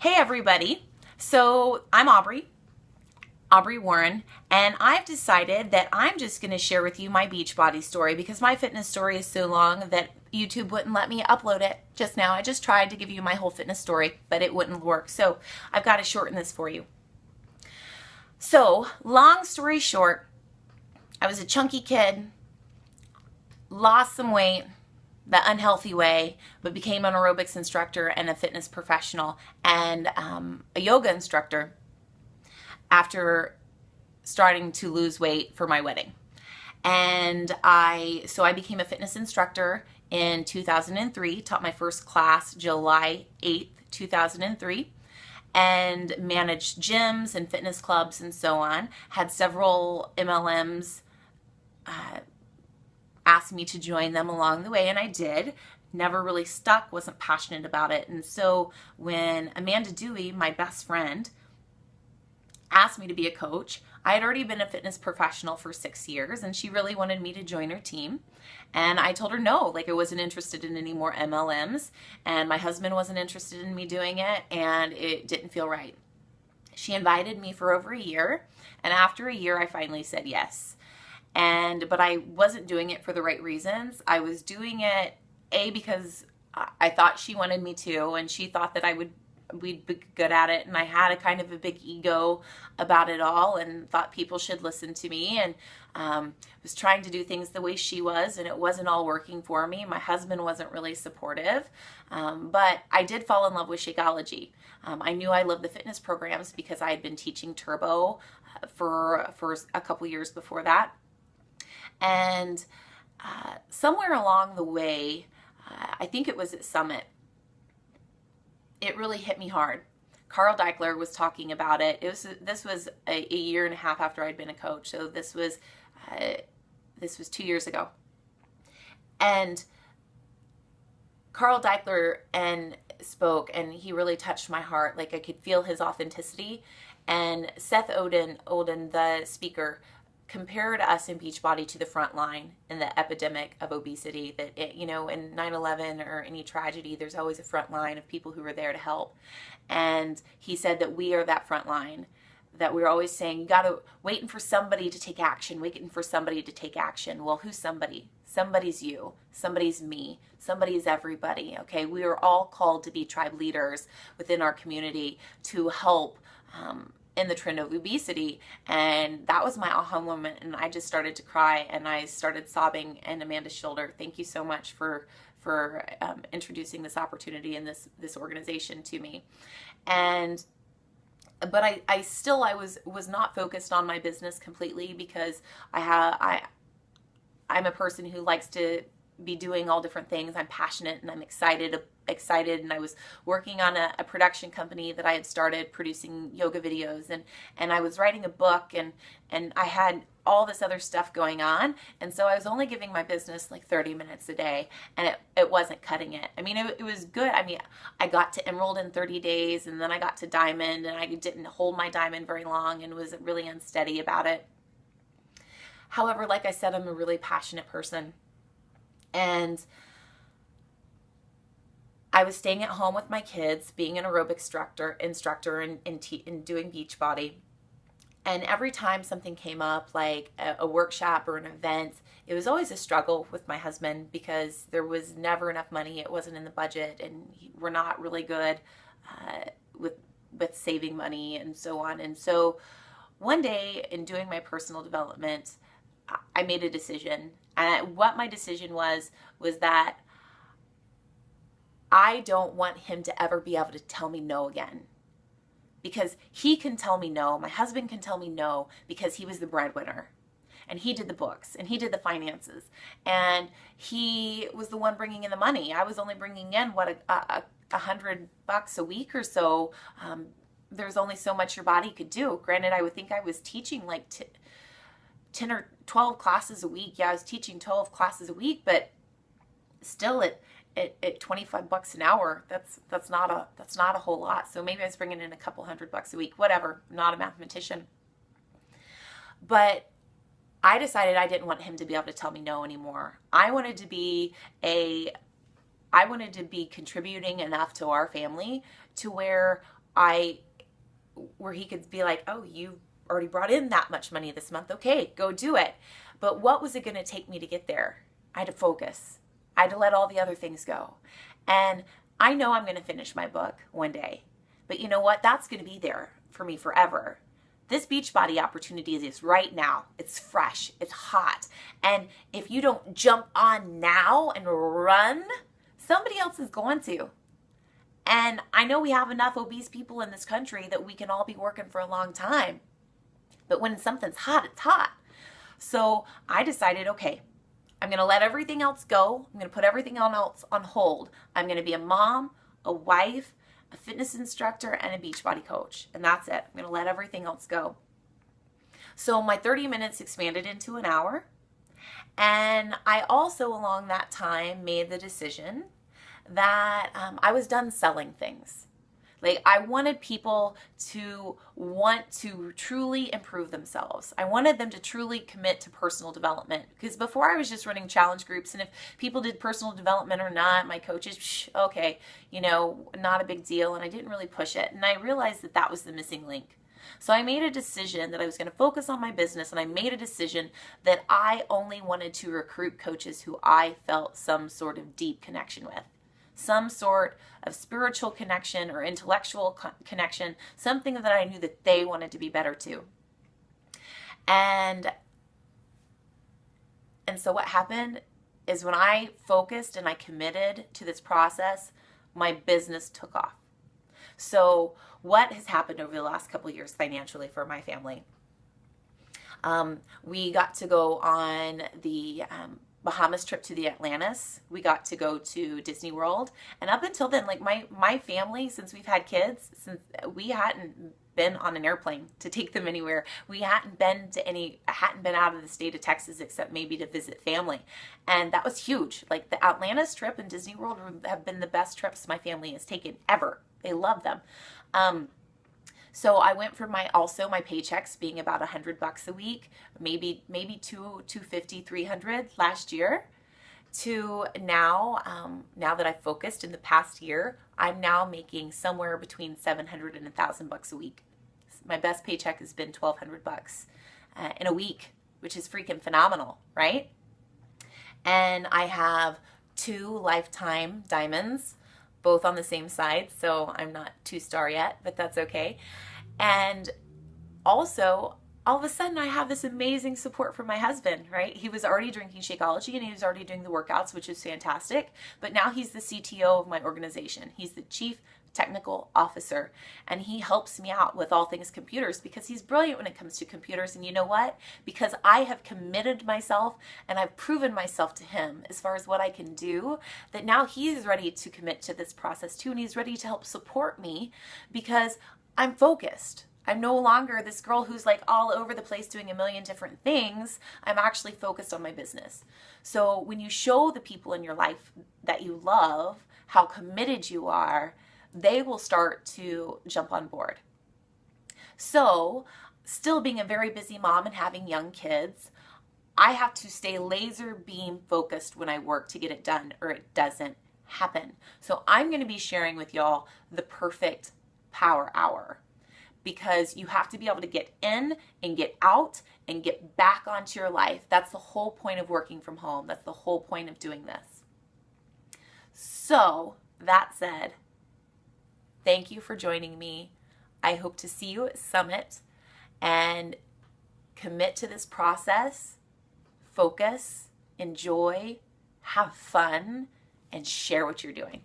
Hey everybody, so I'm Aubrey Warren, and I've decided that I'm just going to share with you my Beachbody story because my fitness story is so long that YouTube wouldn't let me upload it just now. I just tried to give you my whole fitness story, but it wouldn't work, so I've got to shorten this for you. So, long story short, I was a chunky kid, lost some weight the unhealthy way, but became an aerobics instructor and a fitness professional and a yoga instructor after starting to lose weight for my wedding. And I became a fitness instructor in 2003, taught my first class July 8th, 2003, and managed gyms and fitness clubs and so on. Had several MLMs asked me to join them along the way, and I did. Never really stuck, wasn't passionate about it. And so when Amanda Dewey, my best friend, asked me to be a coach, I had already been a fitness professional for 6 years, and she really wanted me to join her team. And I told her no, like I wasn't interested in any more MLMs, and my husband wasn't interested in me doing it, and it didn't feel right. She invited me for over a year, and after a year I finally said yes. But I wasn't doing it for the right reasons. I was doing it, because I thought she wanted me to, and she thought that we'd be good at it, and I had a kind of a big ego about it all and thought people should listen to me, and was trying to do things the way she was, and it wasn't all working for me. My husband wasn't really supportive, but I did fall in love with Shakeology. I knew I loved the fitness programs because I had been teaching Turbo for a couple years before that. And somewhere along the way, I think it was at Summit, it really hit me hard. Carl Deichler was talking about it. This was a year and a half after I'd been a coach, so this was 2 years ago. And Carl Deichler spoke, and he really touched my heart. Like I could feel his authenticity. And Seth Odin, the speaker, compared us in Beachbody to the front line in the epidemic of obesity. That in 9/11 or any tragedy, there's always a front line of people who are there to help. And he said that we are that front line, that we're always saying, you gotta waiting for somebody to take action, waiting for somebody to take action. Well, who's somebody? Somebody's you, somebody's me, somebody's everybody. Okay, we are all called to be tribe leaders within our community to help in the trend of obesity. And that was my aha moment, and I just started to cry, and I started sobbing in Amanda's shoulder. Thank you so much for introducing this opportunity and this organization to me. But I was not focused on my business completely, because I'm a person who likes to be doing all different things. I'm passionate and I'm excited, and I was working on a production company that I had started producing yoga videos, and I was writing a book, and I had all this other stuff going on, and so I was only giving my business like 30 minutes a day, and it wasn't cutting it. I mean, it was good. I mean, I got to Emerald in 30 days, and then I got to Diamond, and I didn't hold my Diamond very long and was really unsteady about it. However, like I said, I'm a really passionate person. And I was staying at home with my kids, being an aerobic instructor and doing Beachbody. And every time something came up, like a workshop or an event, it was always a struggle with my husband, because there was never enough money. It wasn't in the budget, and we're not really good with saving money and so on. And so one day in doing my personal development, I made a decision. And what my decision was that I don't want him to ever be able to tell me no again. Because he can tell me no, my husband can tell me no, because he was the breadwinner. And he did the books, and he did the finances. And he was the one bringing in the money. I was only bringing in, $100 a week or so. There's only so much your body could do. Granted, I would think I was teaching like 10 or 12 classes a week. Yeah, I was teaching 12 classes a week, but still at $25 an hour, that's not a whole lot. So maybe I was bringing in a couple $100 a week, whatever. I'm not a mathematician. But I decided I didn't want him to be able to tell me no anymore. I wanted to be contributing enough to our family to where where he could be like, oh, you already brought in that much money this month. Okay, go do it. But what was it going to take me to get there? I had to focus. I had to let all the other things go. And I know I'm going to finish my book one day. But you know what? That's going to be there for me forever. This Beachbody opportunity is right now. It's fresh. It's hot. And if you don't jump on now and run, somebody else is going to. And I know we have enough obese people in this country that we can all be working for a long time. But when something's hot, it's hot. So I decided, okay, I'm going to let everything else go. I'm going to put everything else on hold. I'm going to be a mom, a wife, a fitness instructor, and a Beachbody coach. And that's it. I'm going to let everything else go. So my 30 minutes expanded into an hour. And I also, along that time, made the decision that I was done selling things. Like, I wanted people to want to truly improve themselves. I wanted them to truly commit to personal development, because before I was just running challenge groups, and if people did personal development or not, my coaches, okay, not a big deal, and I didn't really push it. And I realized that that was the missing link. So I made a decision that I was going to focus on my business, and I made a decision that I only wanted to recruit coaches who I felt some sort of deep connection with. Some sort of spiritual connection or intellectual connection, something that I knew that they wanted to be better too. And so what happened is, when I focused and I committed to this process, my business took off. So what has happened over the last couple of years financially for my family? We got to go on the Bahamas trip to the Atlantis. We got to go to Disney World. And up until then, like my family, since we've had kids, since we hadn't been on an airplane to take them anywhere. We hadn't been out of the state of Texas except maybe to visit family. And that was huge. Like, the Atlantis trip and Disney World have been the best trips my family has taken ever. They love them. So I went from my paychecks being about $100 a week, maybe $250, $300 last year, to now that I've focused in the past year, I'm now making somewhere between $700 and $1,000 a week. My best paycheck has been $1,200 in a week, which is freaking phenomenal, right? And I have 2 lifetime diamonds, both on the same side, so I'm not 2-star yet, but that's okay. And also, all of a sudden, I have this amazing support from my husband, right? He was already drinking Shakeology, and he was already doing the workouts, which is fantastic, but now he's the CTO of my organization. He's the Chief Technical Officer, and he helps me out with all things computers, because he's brilliant when it comes to computers. And you know what? Because I have committed myself and I've proven myself to him as far as what I can do, that now he's ready to commit to this process too, and he's ready to help support me, because I'm focused. I'm no longer this girl who's like all over the place doing a million different things. I'm actually focused on my business. So when you show the people in your life that you love how committed you are, they will start to jump on board. So, still being a very busy mom and having young kids, I have to stay laser beam focused when I work to get it done, or it doesn't happen. So I'm going to be sharing with y'all the perfect power hour, because you have to be able to get in and get out and get back onto your life. That's the whole point of working from home. That's the whole point of doing this. So, that said, thank you for joining me. I hope to see you at Summit, and commit to this process, focus, enjoy, have fun, and share what you're doing.